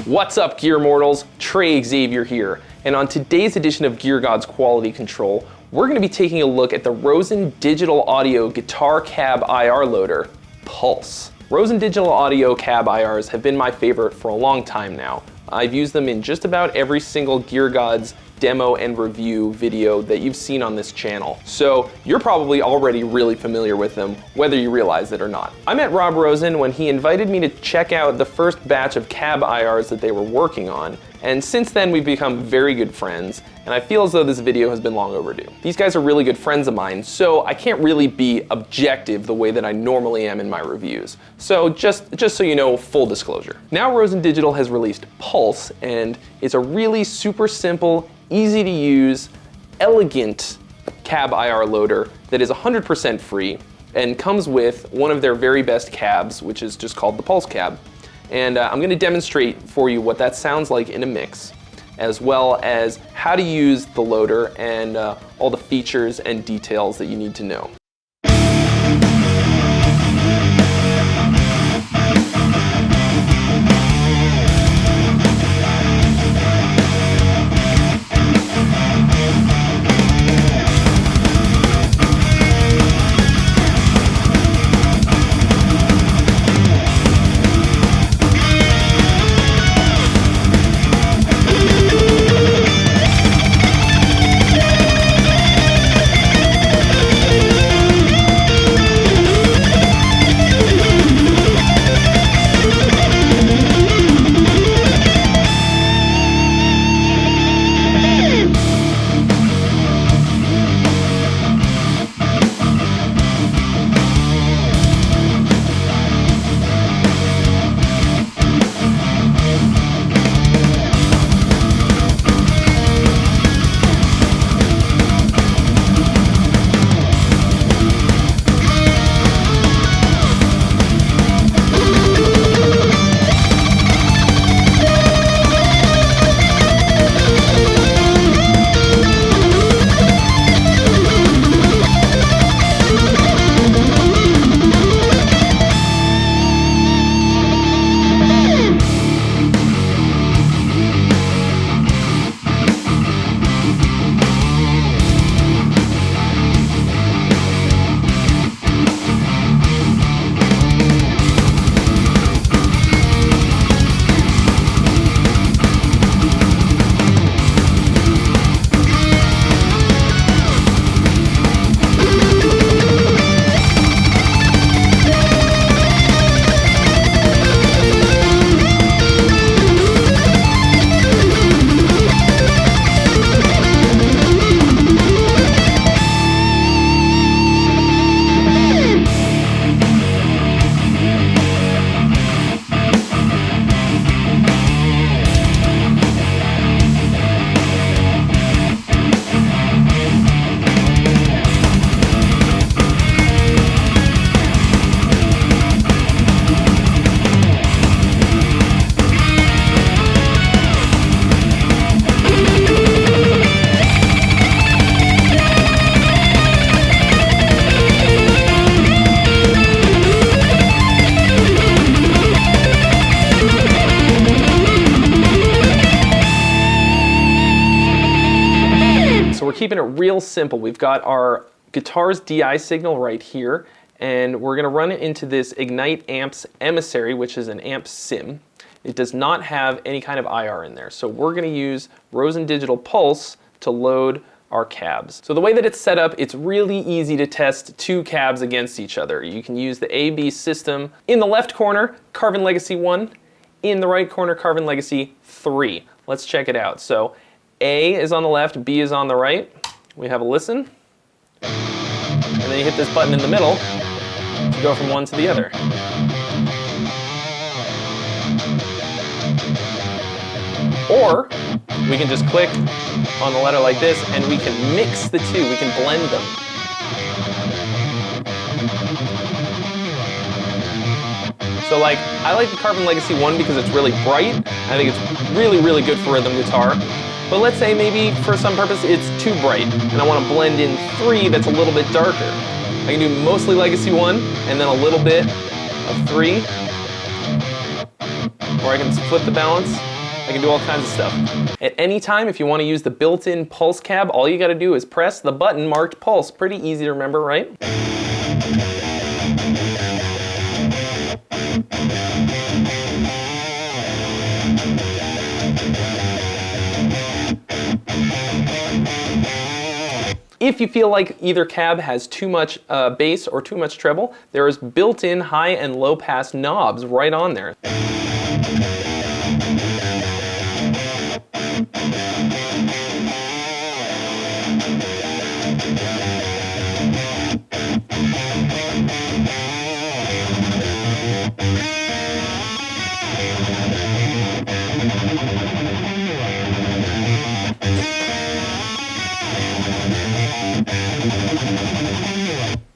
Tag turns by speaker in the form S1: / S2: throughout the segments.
S1: What's up, Gear Mortals? Trey Xavier here, and on today's edition of Gear Gods Quality Control, we're going to be taking a look at the Rosen digital audio guitar cab IR loader, Pulse. Rosen digital audio cab IRs have been my favorite for a long time now. I've used them in just about every single Gear Gods demo and review video that you've seen on this channel. So you're probably already really familiar with them, whether you realize it or not. I met Rob Rosen when he invited me to check out the first batch of cab IRs that they were working on, and since then we've become very good friends, and I feel as though this video has been long overdue. These guys are really good friends of mine, so I can't really be objective the way that I normally am in my reviews. So just so you know, full disclosure. Now Rosen Digital has released Pulse, and it's a really super simple, easy to use, elegant cab IR loader that is 100% free and comes with one of their very best cabs, which is just called the Pulse cab. And I'm going to demonstrate for you what that sounds like in a mix, as well as how to use the loader and all the features and details that you need to know. We're keeping it real simple. We've got our guitar's DI signal right here, and we're gonna run it into this Ignite Amps Emissary, which is an amp sim. It does not have any kind of IR in there. So we're gonna use Rosen Digital Pulse to load our cabs. So the way that it's set up, it's really easy to test two cabs against each other. You can use the A/B system. In the left corner, Carvin Legacy 1. In the right corner, Carvin Legacy 3. Let's check it out. So A is on the left, B is on the right. We have a listen. And then you hit this button in the middle to go from one to the other. Or we can just click on the letter like this and we can mix the two, we can blend them. So I like the Carvin Legacy 1 because it's really bright. I think it's really, really good for rhythm guitar. But let's say maybe for some purpose it's too bright and I want to blend in 3 that's a little bit darker. I can do mostly Legacy 1 and then a little bit of 3. Or I can flip the balance I can do all kinds of stuff. At any time, if you want to use the built-in pulse cab, all you got to do is press the button marked pulse. Pretty easy to remember, right? If you feel like either cab has too much bass or too much treble, there is built-in high and low pass knobs right on there.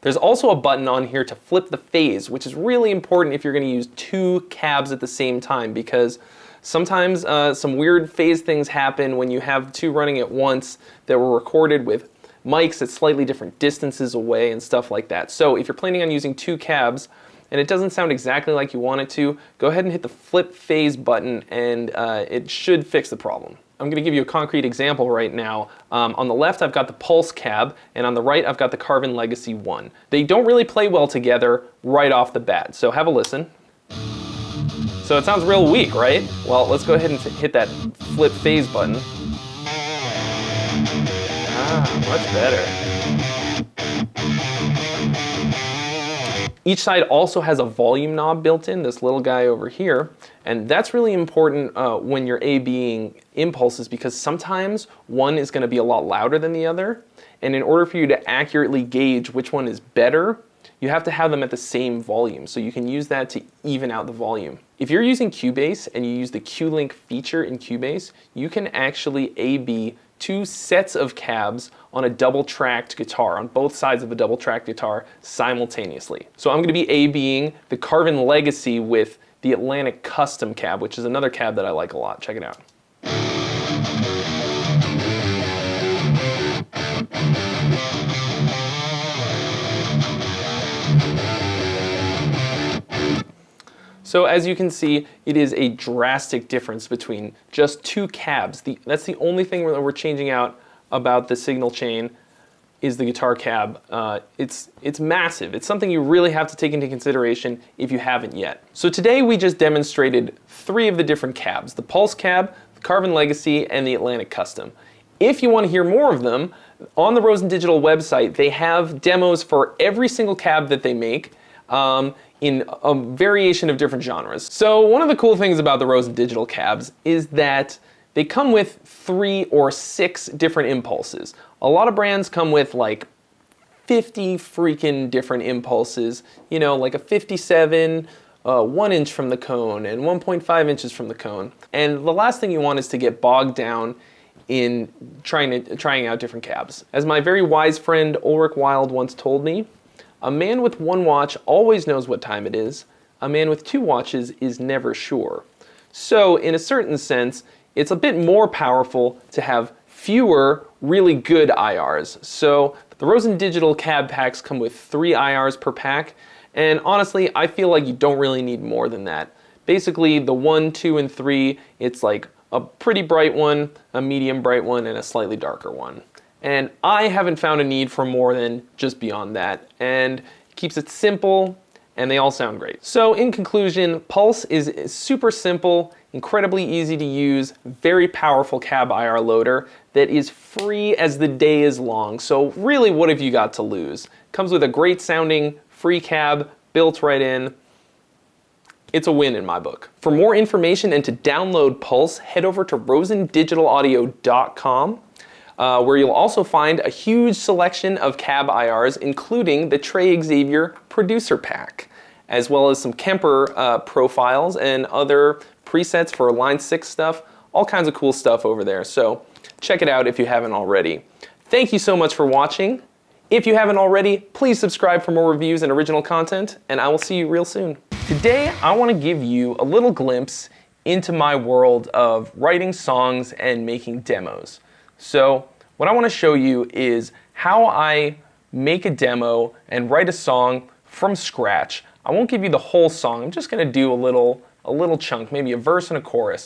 S1: There's also a button on here to flip the phase, which is really important if you're going to use two cabs at the same time, because sometimes some weird phase things happen when you have two running at once that were recorded with mics at slightly different distances away and stuff like that. So if you're planning on using two cabs and it doesn't sound exactly like you want it to, go ahead and hit the flip phase button and it should fix the problem. I'm going to give you a concrete example right now. On the left, I've got the Pulse cab, and on the right, I've got the Carvin Legacy 1. They don't really play well together right off the bat, so have a listen. So it sounds real weak, right? Well, let's go ahead and hit that flip phase button. Much better. Each side also has a volume knob built in, this little guy over here, and that's really important when you're A/Bing impulses, because sometimes one is going to be a lot louder than the other, and in order for you to accurately gauge which one is better, you have to have them at the same volume, so you can use that to even out the volume. If you're using Cubase and you use the Q-Link feature in Cubase, you can actually A/B two sets of cabs on a double-tracked guitar, on both sides of a double-tracked guitar simultaneously. So I'm going to be A/Bing the Carvin Legacy with the Atlantic Custom cab, which is another cab that I like a lot. Check it out. So as you can see, it is a drastic difference between just two cabs. That's the only thing that we're changing out about the signal chain is the guitar cab. It's massive. It's something you really have to take into consideration if you haven't yet. So today we just demonstrated three of the different cabs: the Pulse cab, the Carvin Legacy, and the Atlantic Custom. If you want to hear more of them, on the Rosen Digital website, they have demos for every single cab that they make. In a variation of different genres. So one of the cool things about the Rosen Digital cabs is that they come with 3 or 6 different impulses. A lot of brands come with like 50 freaking different impulses, you know, like a 57, 1 inch from the cone and 1.5 inches from the cone. And the last thing you want is to get bogged down in trying out different cabs. As my very wise friend Ulrich Wilde once told me, a man with one watch always knows what time it is. A man with 2 watches is never sure. So in a certain sense, it's a bit more powerful to have fewer really good IRs. So the Rosen Digital cab packs come with 3 IRs per pack, and honestly, I feel like you don't really need more than that. Basically, the 1, 2, and 3, it's like a pretty bright one, a medium bright one, and a slightly darker one. And I haven't found a need for more than just beyond that, and it keeps it simple, and they all sound great. So in conclusion, Pulse is super simple, incredibly easy to use, very powerful cab IR loader that is free as the day is long. So really, what have you got to lose? Comes with a great sounding free cab built right in. It's a win in my book. For more information and to download Pulse, head over to rosendigitalaudio.com. Where you'll also find a huge selection of cab IRs, including the Trey Xavier producer pack, as well as some Kemper profiles and other presets for Line 6 stuff, all kinds of cool stuff over there. So check it out if you haven't already. Thank you so much for watching. If you haven't already, please subscribe for more reviews and original content, and I will see you real soon. Today, I want to give you a little glimpse into my world of writing songs and making demos. So what I want to show you is how I make a demo and write a song from scratch. I won't give you the whole song. I'm just going to do a little chunk, maybe a verse and a chorus.